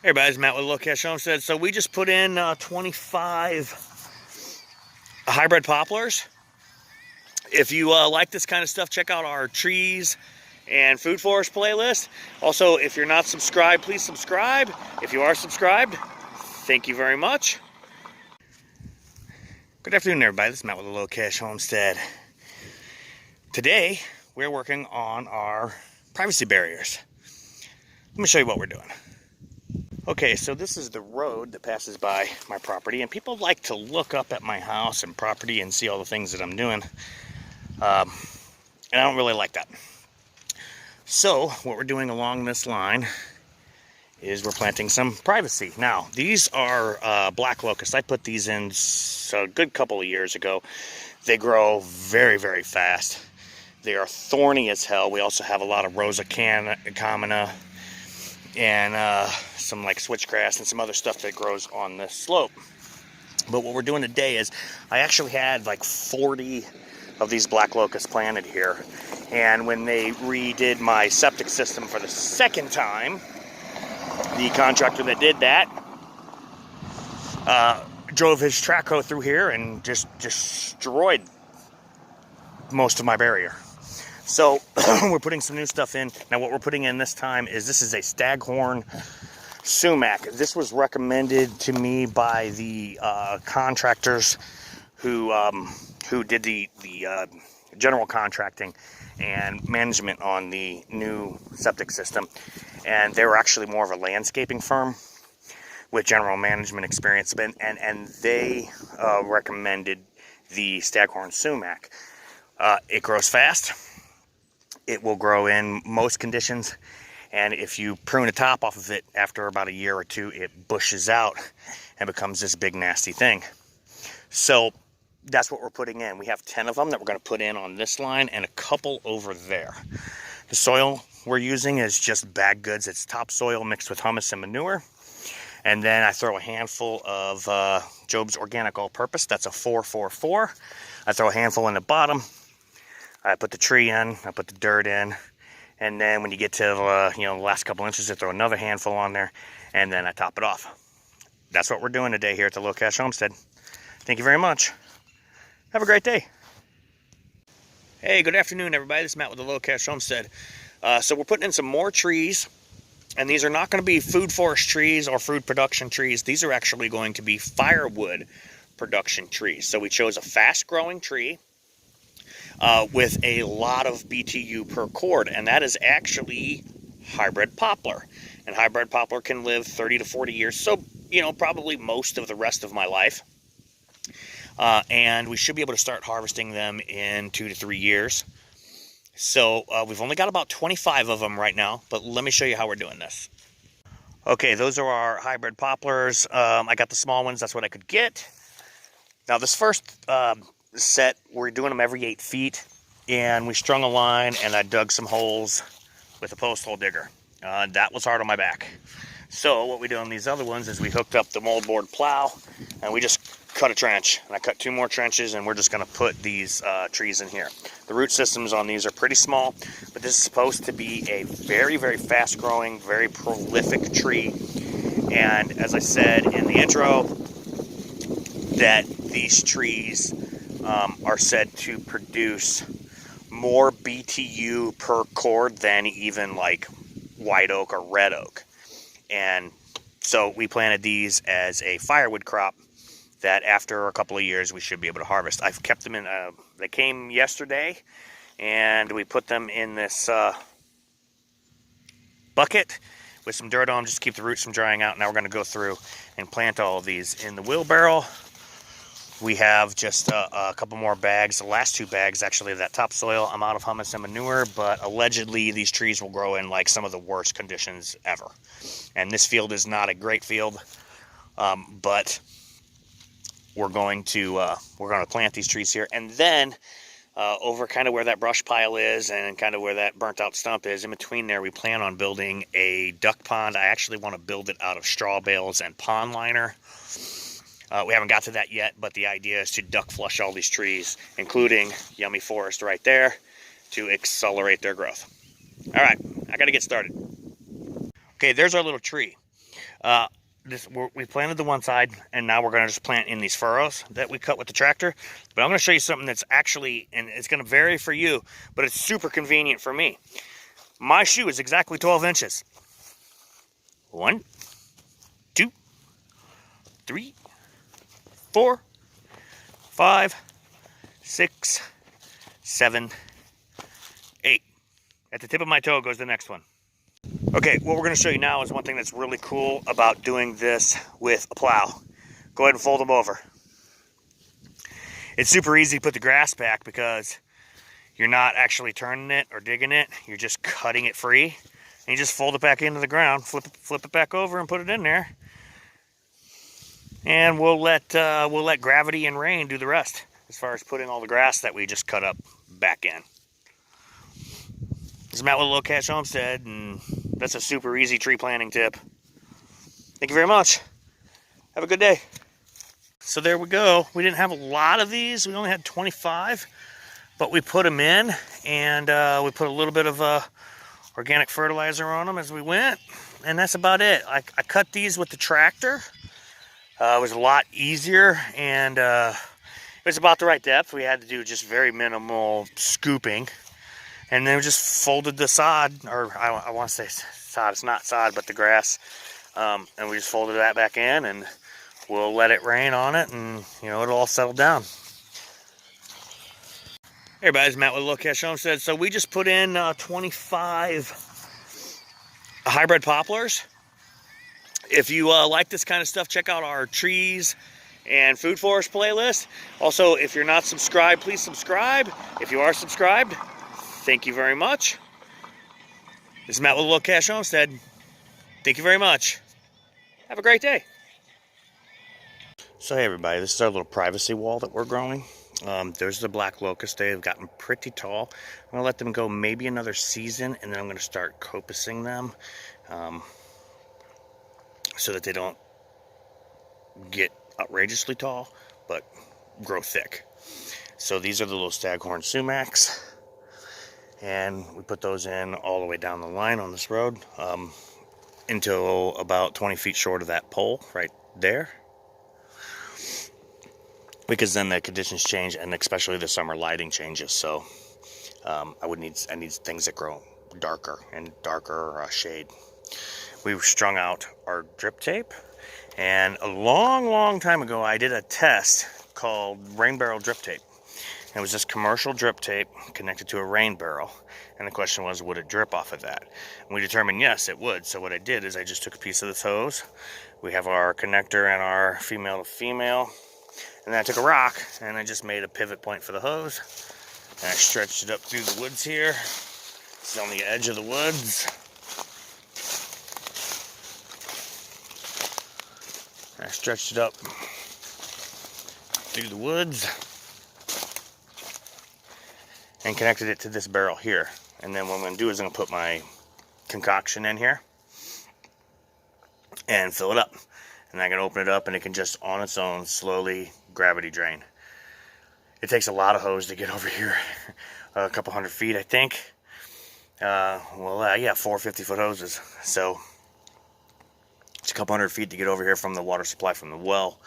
Hey everybody, it's Matt with Locust Homestead. So we just put in 25 hybrid poplars. If you like this kind of stuff, check out our trees and food forest playlist. Also, if you're not subscribed, please subscribe. If you are subscribed, thank you very much. Good afternoon everybody, this is Matt with the Locust Homestead. Today, we're working on our privacy barriers. Let me show you what we're doing. Okay, so this is the road that passes by my property, and people like to look up at my house and property and see all the things that I'm doing, and I don't really like that. So what we're doing along this line is we're planting some privacy. Now, these are black locusts. I put these in a good couple of years ago. They grow very, very fast. They are thorny as hell. We also have a lot of rosa, commenia, and some like switchgrass and some other stuff that grows on this slope. But what we're doing today is I actually had like 40 of these black locusts planted here, and when they redid my septic system for the second time, the contractor that did that drove his track hoe through here and just destroyed most of my barrier. So we're putting some new stuff in. Now what we're putting in this time is a Staghorn Summac. This was recommended to me by the contractors who did the general contracting and management on the new septic system. And they were actually more of a landscaping firm with general management experience. And they recommended the Staghorn Summac. It grows fast. It will grow in most conditions, and if you prune the top off of it after about a year or two, it bushes out and becomes this big nasty thing. So that's what we're putting in. We have 10 of them that we're going to put in on this line and a couple over there. The soil we're using is just bag goods. It's topsoil mixed with humus and manure, and then I throw a handful of Job's Organic All-Purpose. That's a 4-4-4. I throw a handful in the bottom. I put the tree in, I put the dirt in, and then when you get to the last couple inches, I throw another handful on there, and then I top it off. That's what we're doing today here at the Locust Homestead. Thank you very much. Have a great day. Hey, good afternoon, everybody. This is Matt with the Locust Homestead. So we're putting in some more trees, and these are not going to be food forest trees or food production trees. These are actually going to be firewood production trees. So we chose a fast-growing tree with a lot of BTU per cord, and that is actually hybrid poplar. And hybrid poplar can live 30 to 40 years, so probably most of the rest of my life. And we should be able to start harvesting them in 2 to 3 years. So we've only got about 25 of them right now, but let me show you how we're doing this. Okay, those are our hybrid poplars. I got the small ones, that's what I could get. Now this first set, we're doing them every 8 feet, and we strung a line and I dug some holes with a post hole digger. That was hard on my back. So what we do on these other ones is we hooked up the moldboard plow and we just cut a trench, and I cut 2 more trenches, and we're just going to put these trees in here. The root systems on these are pretty small, but this is supposed to be a very, very fast growing, very prolific tree. And as I said in the intro, that these trees are said to produce more BTU per cord than even like white oak or red oak. And so we planted these as a firewood crop that after a couple of years we should be able to harvest. I've kept them in, they came yesterday, and we put them in this bucket with some dirt on them just to keep the roots from drying out. Now we're going to go through and plant all of these in the wheelbarrow. We have just a couple more bags. The last 2 bags, actually, of that topsoil. I'm out of humus and manure, but allegedly these trees will grow in like some of the worst conditions ever. And this field is not a great field, but we're going to plant these trees here, and then over kind of where that brush pile is and kind of where that burnt out stump is, in between there, we plan on building a duck pond. I actually want to build it out of straw bales and pond liner. We haven't got to that yet, but the idea is to duck flush all these trees, including Yummy Forest right there, to accelerate their growth. All right, I got to get started. Okay, there's our little tree. We planted the one side, and now we're going to just plant in these furrows that we cut with the tractor. But I'm going to show you something that's actually, and it's going to vary for you, but it's super convenient for me. My shoe is exactly 12 inches. 1, 2, 3, 4, 5, 6, 7, 8. At the tip of my toe goes the next one. Okay, what we're going to show you now is one thing that's really cool about doing this with a plow. Go ahead and fold them over. It's super easy to put the grass back because you're not actually turning it or digging it. You're just cutting it free. And you just fold it back into the ground, flip it back over and put it in there. And we'll let gravity and rain do the rest as far as putting all the grass that we just cut up back in. This is Matt with Low Cash Homestead, and that's a super easy tree planting tip. Thank you very much. Have a good day. So there we go. We didn't have a lot of these. We only had 25, but we put them in, and we put a little bit of organic fertilizer on them as we went, and that's about it. I cut these with the tractor. It was a lot easier, and it was about the right depth. We had to do just very minimal scooping. And then we just folded the sod, or I want to say sod, it's not sod, but the grass. And we just folded that back in, and we'll let it rain on it, and it'll all settle down. Hey everybody, it's Matt with Low Cash Homestead. So we just put in 25 hybrid poplars. If you like this kind of stuff, check out our trees and food forest playlist. Also, if you're not subscribed, please subscribe. If you are subscribed, thank you very much. This is Matt with Low Cash Homestead. Thank you very much. Have a great day. So hey everybody, this is our little privacy wall that we're growing. There's the black locust. They've gotten pretty tall. I'm going to let them go maybe another season, and then I'm going to start copicing them so that they don't get outrageously tall, but grow thick. So these are the little Staghorn Summacs. And we put those in all the way down the line on this road until about 20 feet short of that pole right there, because then the conditions change, and especially the summer lighting changes. So I need things that grow darker and darker shade. We've strung out our drip tape, and a long time ago I did a test called rain barrel drip tape. It was this commercial drip tape connected to a rain barrel, and the question was, would it drip off of that? And we determined yes, it would. So what I did is I just took a piece of this hose. We have our connector and our female to female, and then I took a rock and I just made a pivot point for the hose, and I stretched it up through the woods here. It's on the edge of the woods. And I stretched it up through the woods and connected it to this barrel here. And then what I'm going to do is I'm going to put my concoction in here and fill it up. And I can open it up, and it can just on its own slowly gravity drain. It takes a lot of hose to get over here, a couple 100 feet I think. Yeah, 4 50-foot hoses. So it's a couple 100 feet to get over here from the water supply from the well.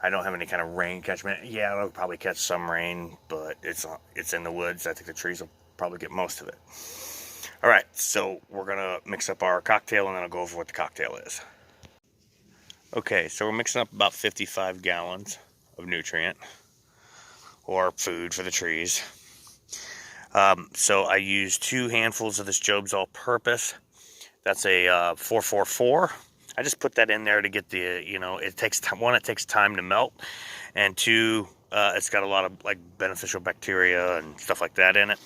I don't have any kind of rain catchment. Yeah, I'll probably catch some rain, but it's in the woods. I think the trees will probably get most of it. All right, so we're gonna mix up our cocktail, and then I'll go over what the cocktail is. Okay, so we're mixing up about 55 gallons of nutrient or food for the trees. So I used 2 handfuls of this Job's All-Purpose. That's a 444. I just put that in there to get the, it takes time. 1, it takes time to melt, and 2, it's got a lot of beneficial bacteria and stuff like that in it.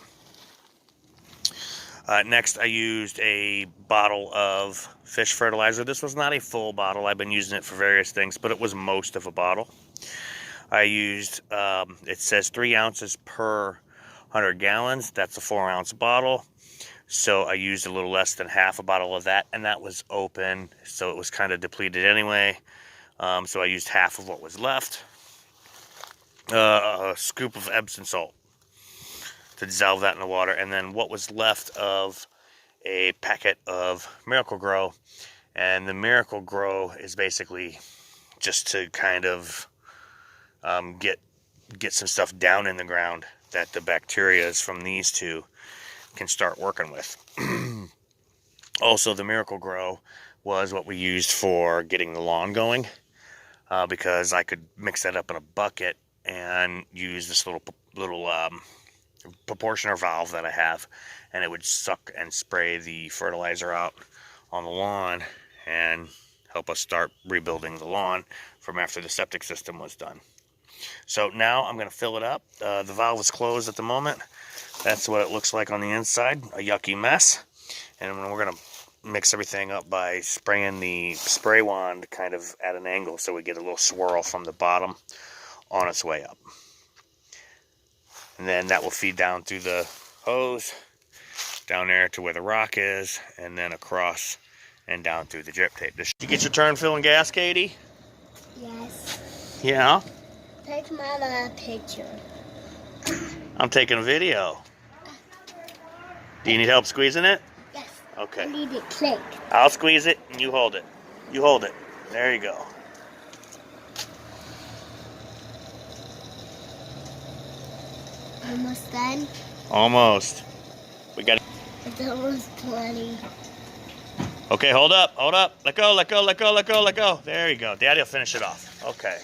Next, I used a bottle of fish fertilizer. This was not a full bottle. I've been using it for various things, but it was most of a bottle. I used, it says 3 ounces per 100 gallons. That's a 4-ounce bottle. So I used a little less than half a bottle of that, and that was open, so it was kind of depleted anyway. So I used half of what was left. A scoop of epsom salt to dissolve that in the water, and then what was left of a packet of Miracle Grow And the Miracle Grow is basically just to kind of get some stuff down in the ground that the bacteria from these two can start working with. Also, the Miracle Grow was what we used for getting the lawn going, because I could mix that up in a bucket and use this little proportioner valve that I have, and it would suck and spray the fertilizer out on the lawn and help us start rebuilding the lawn from after the septic system was done. So now I'm going to fill it up. The valve is closed at the moment. That's what it looks like on the inside, a yucky mess. And we're going to mix everything up by spraying the spray wand kind of at an angle so we get a little swirl from the bottom on its way up. And then that will feed down through the hose, down there to where the rock is, and then across and down through the drip tape. Did you get your turn filling gas, Katie? Yes. Yeah? Take Mama a picture. I'm taking a video. Do you need help squeezing it? Yes. Okay. I need it clicked. I'll squeeze it and you hold it. You hold it. There you go. Almost done? Almost. We got. It's almost 20. Okay, hold up, hold up. Let go, let go, let go, let go, let go. There you go. Daddy will finish it off. Okay.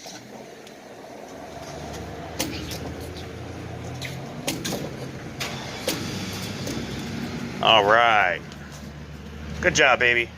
All right. Good job, baby.